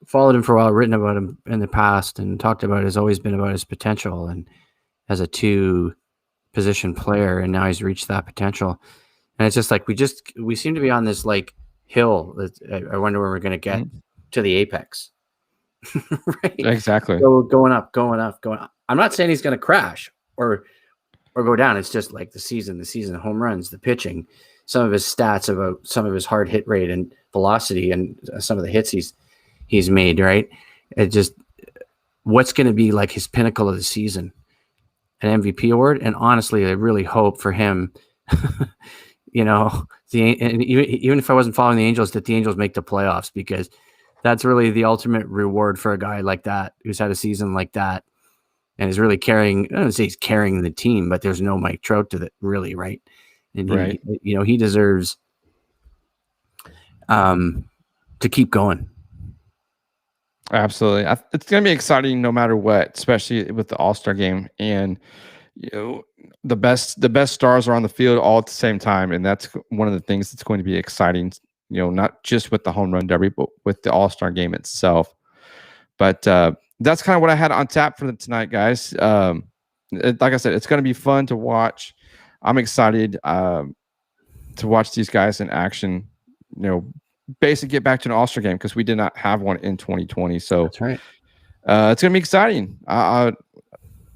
followed him for a while, written about him in the past, and talked about it, has always been about his potential and as a 2-position player, and now he's reached that potential. And it's just we seem to be on this hill that I wonder when we're going to get to the apex. Right? Exactly. Going up. I'm not saying he's going to crash or go down. It's just like the season, home runs, the pitching, some of his stats about some of his hard hit rate and velocity, and some of the hits he's made. Right. It just, what's going to be like his pinnacle of the season, an MVP award. And honestly, I really hope for him, and even if I wasn't following the Angels, that the Angels make the playoffs, because that's really the ultimate reward for a guy like that, who's had a season like that and is really carrying, I don't say he's carrying the team, but there's no Mike Trout to that, really, right? And he deserves to keep going. Absolutely. It's going to be exciting no matter what, especially with the All-Star game. And the best stars are on the field all at the same time, and that's one of the things that's going to be exciting, not just with the home run derby, but with the All-Star game itself. But that's kind of what I had on tap for tonight, guys. Like I said, it's going to be fun to watch. I'm excited to watch these guys in action, basically get back to an All-Star game, because we did not have one in 2020. So that's right. It's going to be exciting. I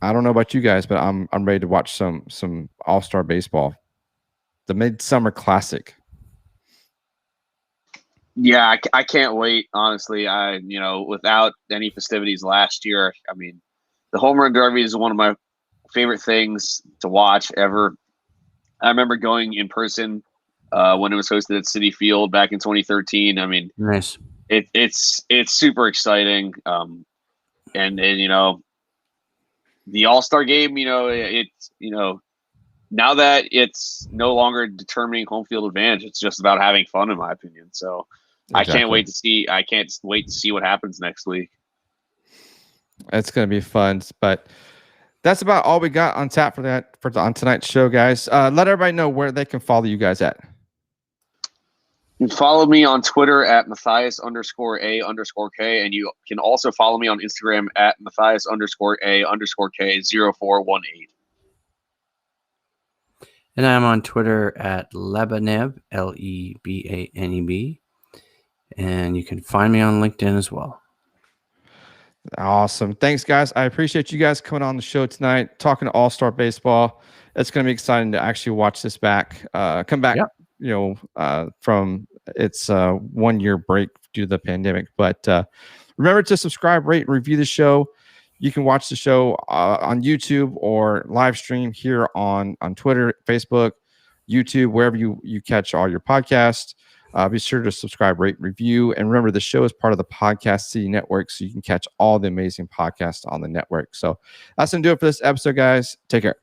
don't know about you guys, but I'm ready to watch some All-Star baseball. The Midsummer Classic. Yeah, I can't wait, honestly. Without any festivities last year, I mean, the home run derby is one of my favorite things to watch ever. I remember going in person when it was hosted at Citi Field back in 2013. I mean, nice. It's super exciting. And the All-Star game, it's now that it's no longer determining home field advantage, it's just about having fun, in my opinion. So exactly. I can't wait to see what happens next week. It's going to be fun, but that's about all we got on tap on tonight's show, guys. Let everybody know where they can follow you guys at. You can follow me on Twitter at Matthias_A_K, and you can also follow me on Instagram at Matthias_A_K0418. And I'm on Twitter at Lebaneb, Lebaneb. And you can find me on LinkedIn as well. Awesome. Thanks, guys. I appreciate you guys coming on the show tonight, talking to All-Star Baseball. It's going to be exciting to actually watch this back. Come back, from it's a 1 year break due to the pandemic. But remember to subscribe, rate, and review the show. You can watch the show on YouTube or live stream here on Twitter, Facebook, YouTube, wherever you catch all your podcasts. Be sure to subscribe, rate, review. And remember, the show is part of the Podcast City Network, so you can catch all the amazing podcasts on the network. So that's going to do it for this episode, guys. Take care.